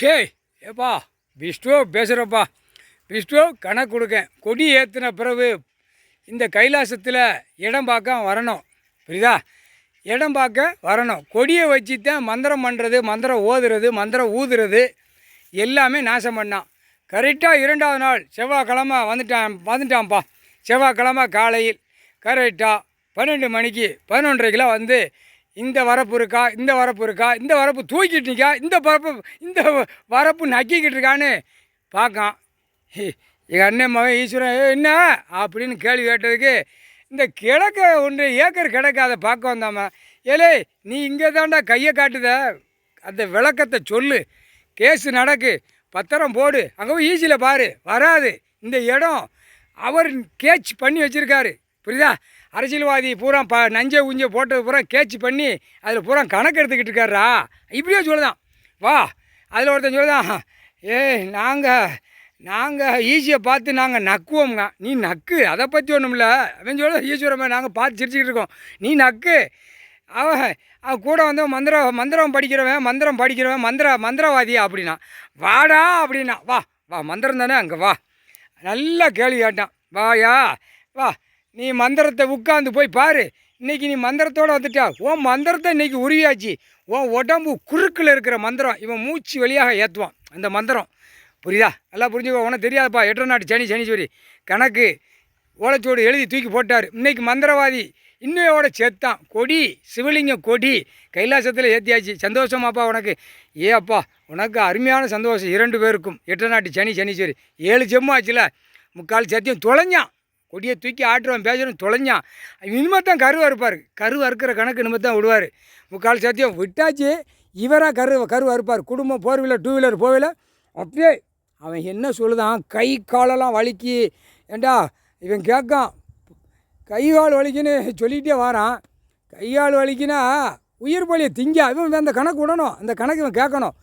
சே ஏப்பா விஷ்ணு பேசுகிறப்பா. விஷ்ணு கணக்கு கொடுக்கேன். கொடி ஏற்றின பிறகு இந்த கைலாசத்தில் இடம் பார்க்க வரணும். புரியுதா? இடம் பார்க்க வரணும். கொடியை வச்சு தான் மந்திரம் பண்ணுறது, மந்திரம் ஓதுறது, மந்திரம் ஊதுறது எல்லாமே நாசம் பண்ணான். கரெக்டாக 2வது நாள் செவ்வாய்க்கிழமை வந்துட்டான்ப்பா. செவ்வாய்க்கிழமை காலையில் கரெக்டாக 12 மணிக்கு 11:30 வந்து இந்த வரப்பு இருக்கா, இந்த வரப்பு இருக்கா, இந்த வரப்பு தூக்கிட்டு நிற்கா, இந்த வரப்பு நக்கிக்கிட்டு இருக்கான்னு பார்க்கான். எங்கள் அண்ணன் மகன் ஈஸ்வரன் என்ன அப்படின்னு கேள்வி கேட்டதுக்கு இந்த கிழக்க 1 ஏக்கர் கிழக்க அதை பார்க்க வந்தாம, ஏலே நீ இங்கே தாண்டா கையை காட்டுத, அந்த விளக்கத்தை சொல்லு, கேஸு நடக்கு, பத்திரம் போடு, அங்கே போய் ஈஸியில் பாரு, வராது. இந்த இடம் அவர் கேட்ச் பண்ணி வச்சுருக்காரு. புரியுதா? அரசியல்வாதி பூரா நஞ்சை உஞ்சை போட்டது பூரா கேட்ச் பண்ணி அதில் பூரா கணக்கு எடுத்துக்கிட்டு இருக்காரா, இப்படியே சொல்லுதான். வா, அதில் ஒருத்தன் சொல்லுதான், நாங்கள் ஈஸியை பார்த்து நாங்கள் நக்குவோம்ங்க. நீ நக்கு, அதை பற்றி ஒன்றும் இல்லை. அவன் சொல்ல ஈஸ்வரமே நாங்கள் பார்த்து சிரிச்சுக்கிட்டு இருக்கோம், நீ நக்கு. அவன் கூட வந்து மந்திரம் படிக்கிறவன் மந்திரவாதி அப்படின்னா. வாடா அப்படின்னா. வா மந்திரம் தானே, அங்கே வா. நல்லா கேள்வி கேட்டான். வாயா வா, நீ மந்திரத்தை உட்காந்து போய் பாரு. இன்றைக்கி நீ மந்திரத்தோடு வந்துட்டா, உன் மந்திரத்தை இன்றைக்கி உருவியாச்சு. உன் உடம்பு குறுக்கில் இருக்கிற மந்திரம் இவன் மூச்சு வழியாக ஏற்றுவான் அந்த மந்திரம். புரியுதா? நல்லா புரிஞ்சுக்கோ. உனக்கு தெரியாதுப்பா. 8 நாட்டு சனீஸ்வரி கணக்கு ஓலைச்சோடு எழுதி தூக்கி போட்டார். இன்றைக்கி மந்திரவாதி இன்னையோட சேர்த்தான். கொடி சிவலிங்க கொடி கைலாசத்தில் ஏற்றியாச்சு. சந்தோஷமாப்பா உனக்கு. அப்பா உனக்கு அருமையான சந்தோஷம் 2 பேருக்கும். 8 நாட்டு சனீஸ்வரி 7 செம்மாச்சுல 3/4 சத்தியம் தொலைஞ்சான். கொடியை தூக்கி ஆட்டுறவன் பேசுகிறவன் தொலைஞ்சான். இனிமேல் தான் கருவாக இருப்பார். கருவாக இருக்கிற கணக்கு இனிமேல் தான் விடுவார். 3/4 சத்தியம் விட்டாச்சு. இவராக கருவாக இருப்பார். குடும்பம் 4 வீலர் 2 வீலர் போகல. அப்படியே அவன் என்ன சொல்லுதான், கை காலெல்லாம் வலிக்கி. ஏண்டா இவன் கேட்கான், கை கால் வலிக்குன்னு சொல்லிகிட்டே வாரான். கை கால் வலிக்குன்னா உயிர் பலியை திங்க இவன் அந்த கணக்கு விடணும். அந்த கணக்கு இவன் கேட்கணும்.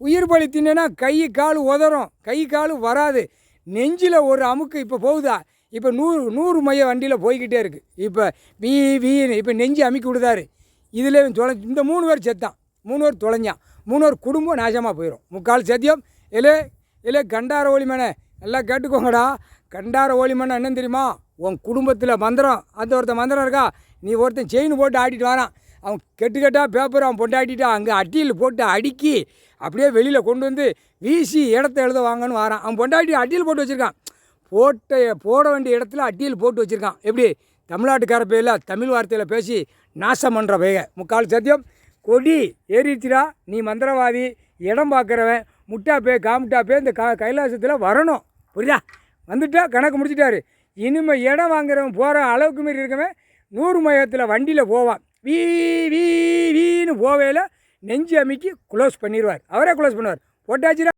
உயிர் பலி தின்னா கை கால் உதறும், கை கால் வராது. நெஞ்சில் ஒரு அமுக்கு இப்போ போகுதா, இப்போ 100 மைய வண்டியில் போய்கிட்டே இருக்குது. இப்போ வீன்னு இப்போ நெஞ்சு அமுக்கி விடுதாரு. இதில் இவன் இந்த 3 பேர் செத்தான். 3 பேர் தொலைஞ்சான். 3 பேர் குடும்பம் நாசமாக போயிடும். 3/4 சத்தியம். இல்லை கண்டார ஒளிமனை எல்லாம் கேட்டுக்கோங்கடா. கண்டார ஒளிமனை என்னன்னு தெரியுமா? உன் குடும்பத்தில் மந்திரம், அந்த ஒருத்தன் மந்திரம் இருக்கா, நீ ஒருத்தன் செயின் போட்டு ஆட்டிட்டு வரான். அவன் கெட்டுக்கட்டாக பேப்பர் அவன் பொண்டாட்டிட்டு அங்கே அட்டியில் போட்டு அடுக்கி அப்படியே வெளியில் கொண்டு வந்து வீசி இடத்த எழுத வாங்கன்னு வரான். அவன் பொண்டாட்டி அட்டியில் போட்டு வச்சுருக்கான். போட வேண்டிய இடத்துல அட்டியில் போட்டு வச்சுருக்கான். எப்படி தமிழ்நாட்டுக்கார பேரில் தமிழ் வார்த்தையில் பேசி நாசம் பண்ணுற பைய. 3/4 சத்தியம். கொடி ஏறிச்சுடா, நீ மந்திரவாதி, இடம் பார்க்குறவன், முட்டாப்பே காமுட்டாப்பே இந்த கைலாசத்தில் வரணும். புரியுதா? வந்துட்டா கணக்கு முடிச்சிட்டாரு. இனிமேல் இடம் வாங்குறவன் போகிற அளவுக்கு மாரி இருக்கவன் 100 மையத்தில் வண்டியில் போவான். வீன்னு போவையில் நெஞ்சு அமுக்கி க்ளோஸ் பண்ணிடுவார். அவரே க்ளோஸ் பண்ணுவார். போட்டாச்சுடா.